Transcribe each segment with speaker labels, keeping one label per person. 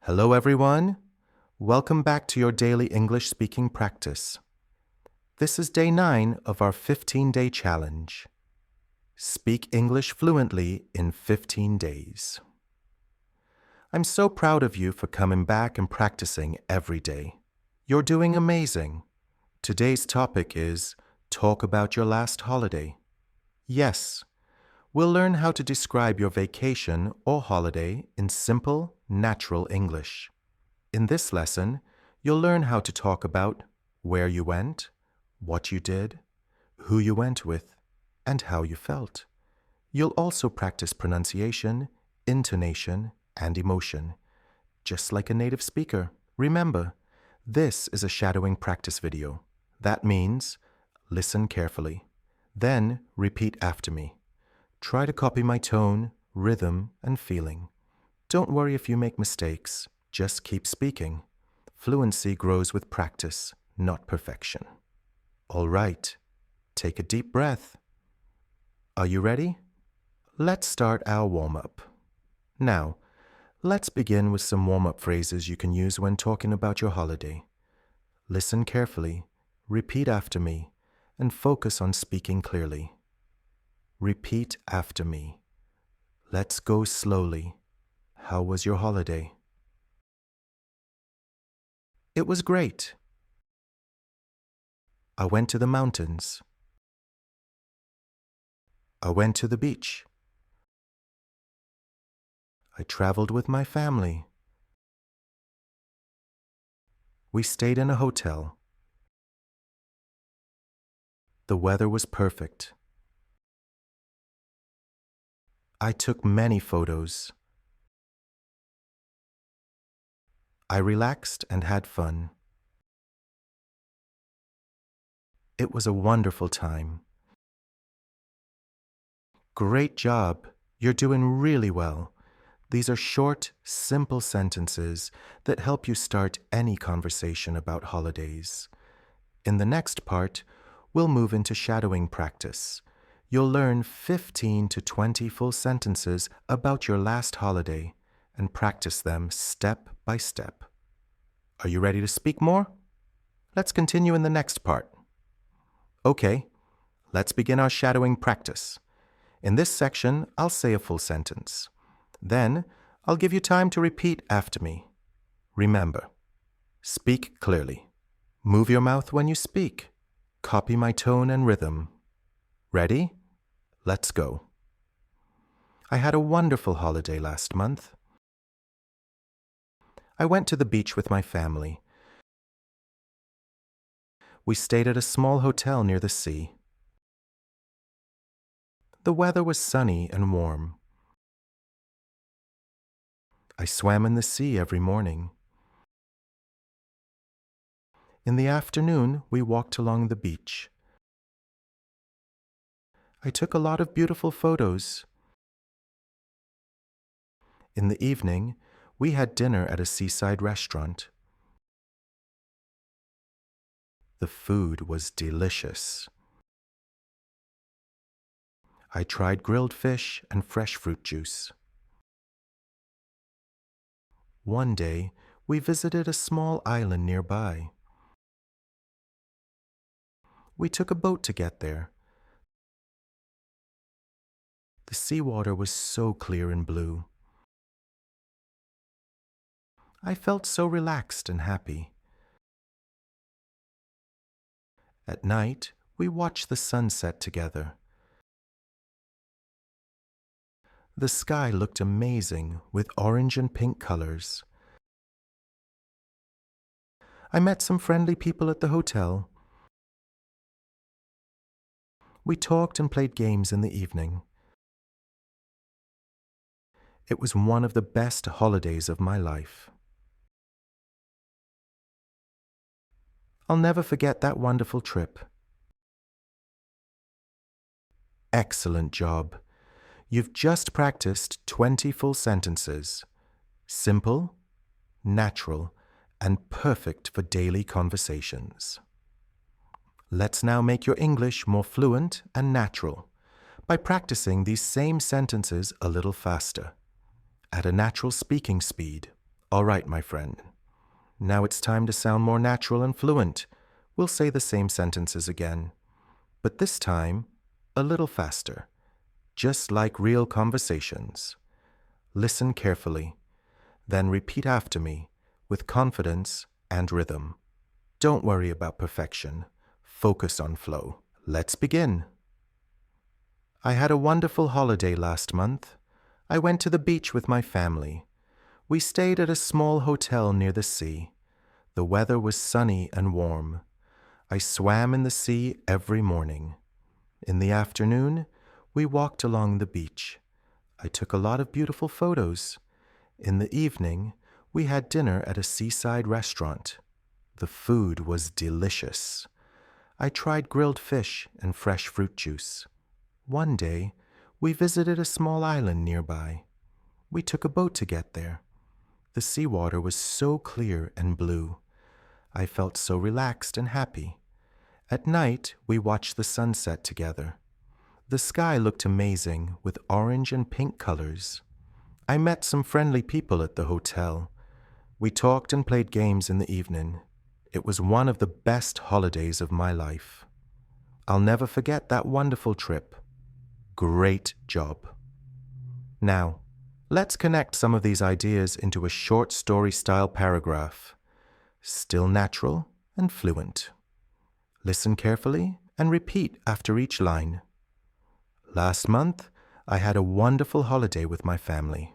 Speaker 1: Hello, everyone. Welcome back to your daily English speaking practice. This is day 9 of our 15-day challenge. Speak English fluently in 15 days. I'm so proud of you for coming back and practicing every day. You're doing amazing. Today's topic is talk about your last holiday. Yes, we'll learn how to describe your vacation or holiday in simple, natural English. In this lesson, you'll learn how to talk about where you went, what you did, who you went with, and how you felt. You'll also practice pronunciation, intonation, and emotion, just like a native speaker. Remember, this is a shadowing practice video. That means listen carefully. Then repeat after me. Try to copy my tone, rhythm, and feeling. Don't worry if you make mistakes. Just keep speaking. Fluency grows with practice, not perfection. All right, take a deep breath. Are you ready? Let's start our warm-up. Now, let's begin with some warm-up phrases you can use when talking about your holiday. Listen carefully, repeat after me, and focus on speaking clearly. Repeat after me. Let's go slowly. How was your holiday? It was great. I went to the mountains. I went to the beach. I traveled with my family. We stayed in a hotel. The weather was perfect. I took many photos. I relaxed and had fun. It was a wonderful time. Great job. You're doing really well. These are short, simple sentences that help you start any conversation about holidays. In the next part, we'll move into shadowing practice. You'll learn 15 to 20 full sentences about your last holiday and practice them step by step. Are you ready to speak more? Let's continue in the next part. Okay, let's begin our shadowing practice. In this section, I'll say a full sentence. Then, I'll give you time to repeat after me. Remember, speak clearly. Move your mouth when you speak. Copy my tone and rhythm. Ready? Let's go. I had a wonderful holiday last month. I went to the beach with my family. We stayed at a small hotel near the sea. The weather was sunny and warm. I swam in the sea every morning. In the afternoon, we walked along the beach. I took a lot of beautiful photos. In the evening, we had dinner at a seaside restaurant. The food was delicious. I tried grilled fish and fresh fruit juice. One day, we visited a small island nearby. We took a boat to get there. The seawater was so clear and blue. I felt so relaxed and happy. At night, we watched the sunset together. The sky looked amazing with orange and pink colors. I met some friendly people at the hotel. We talked and played games in the evening. It was one of the best holidays of my life. I'll never forget that wonderful trip. Excellent job. You've just practiced 20 full sentences. Simple, natural, and perfect for daily conversations. Let's now make your English more fluent and natural by practicing these same sentences a little faster, at a natural speaking speed, All right, my friend. Now it's time to sound more natural and fluent. We'll say the same sentences again, but this time a little faster, just like real conversations. Listen carefully, then repeat after me with confidence and rhythm. Don't worry about perfection. Focus on flow. Let's begin. I had a wonderful holiday last month. I went to the beach with my family. We stayed at a small hotel near the sea. The weather was sunny and warm. I swam in the sea every morning. In the afternoon, we walked along the beach. I took a lot of beautiful photos. In the evening, we had dinner at a seaside restaurant. The food was delicious. I tried grilled fish and fresh fruit juice. One day, we visited a small island nearby. We took a boat to get there. The seawater was so clear and blue. I felt so relaxed and happy. At night, we watched the sunset together. The sky looked amazing with orange and pink colors. I met some friendly people at the hotel. We talked and played games in the evening. It was one of the best holidays of my life. I'll never forget that wonderful trip. Great job. Now, let's connect some of these ideas into a short story-style paragraph. Still natural and fluent. Listen carefully and repeat after each line. Last month, I had a wonderful holiday with my family.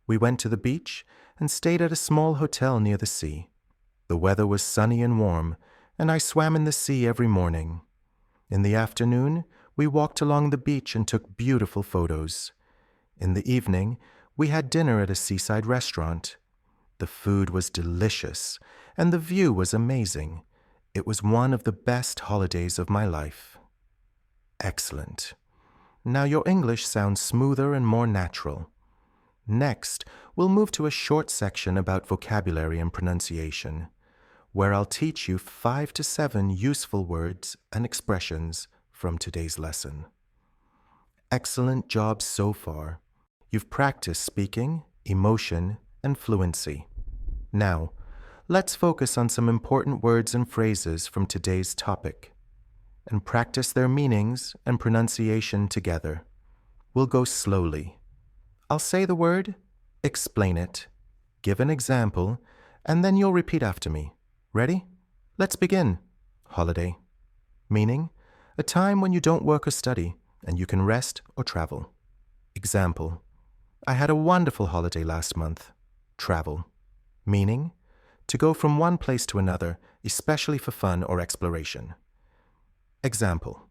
Speaker 1: We went to the beach and stayed at a small hotel near the sea. The weather was sunny and warm, and I swam in the sea every morning. In the afternoon, we walked along the beach and took beautiful photos. In the evening, we had dinner at a seaside restaurant. The food was delicious, and the view was amazing. It was one of the best holidays of my life. Excellent. Now your English sounds smoother and more natural. Next, we'll move to a short section about vocabulary and pronunciation, where I'll teach you 5 to 7 useful words and expressions from today's lesson. Excellent job so far. You've practiced speaking, emotion, and fluency. Now, let's focus on some important words and phrases from today's topic and practice their meanings and pronunciation together. We'll go slowly. I'll say the word, explain it, give an example, and then you'll repeat after me. Ready? Let's begin. Holiday. Meaning, a time when you don't work or study and you can rest or travel. Example. I had a wonderful holiday last month. Travel. Meaning, to go from one place to another, especially for fun or exploration. Example.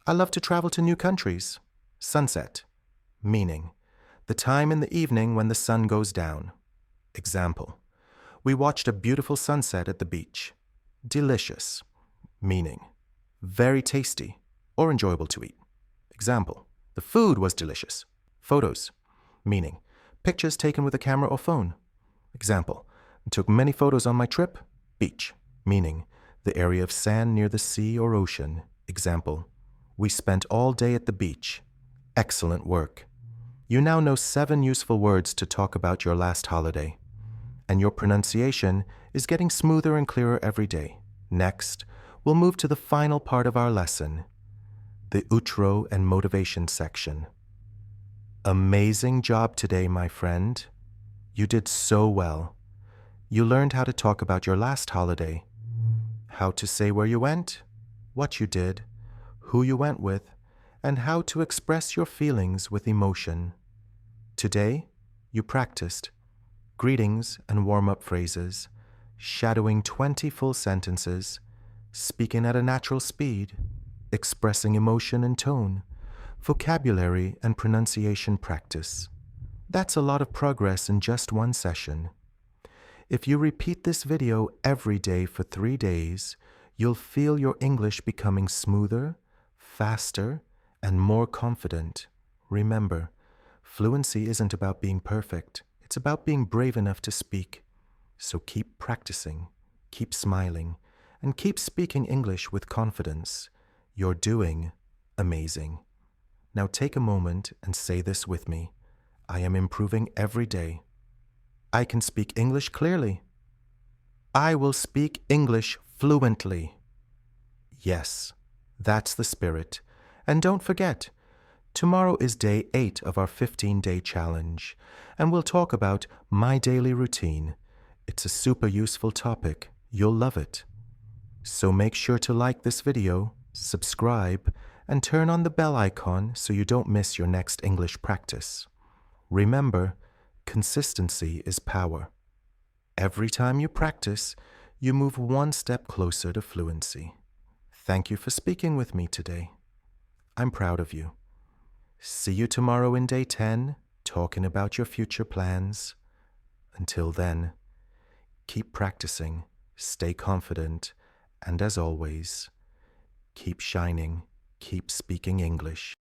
Speaker 1: I love to travel to new countries. Sunset. Meaning, the time in the evening when the sun goes down. Example. We watched a beautiful sunset at the beach. Delicious. Meaning, very tasty or enjoyable to eat. Example. The food was delicious. Photos. Meaning, pictures taken with a camera or phone. Example. I took many photos on my trip. Beach. Meaning, the area of sand near the sea or ocean. Example. We spent all day at the beach. Excellent work. You now know 7 useful words to talk about your last holiday. And your pronunciation is getting smoother and clearer every day. Next, we'll move to the final part of our lesson, the outro and motivation section. Amazing job today, my friend. You did so well. You learned how to talk about your last holiday, how to say where you went, what you did, who you went with, and how to express your feelings with emotion. Today, you practiced greetings and warm-up phrases, shadowing 20 full sentences, speaking at a natural speed, expressing emotion and tone, vocabulary and pronunciation practice. That's a lot of progress in just one session. If you repeat this video every day for 3 days, you'll feel your English becoming smoother, faster, and more confident. Remember, fluency isn't about being perfect. It's about being brave enough to speak. So keep practicing, keep smiling, and keep speaking English with confidence. You're doing amazing. Now take a moment and say this with me. I am improving every day. I can speak English clearly. I will speak English fluently. Yes, that's the spirit. And don't forget, tomorrow is day 8 of our 15-day challenge, and we'll talk about my daily routine. It's a super useful topic. You'll love it. So make sure to like this video, subscribe, and turn on the bell icon so you don't miss your next English practice. Remember, consistency is power. Every time you practice, you move one step closer to fluency. Thank you for speaking with me today. I'm proud of you. See you tomorrow in day 10, talking about your future plans. Until then, keep practicing, stay confident, and as always, keep shining, keep speaking English.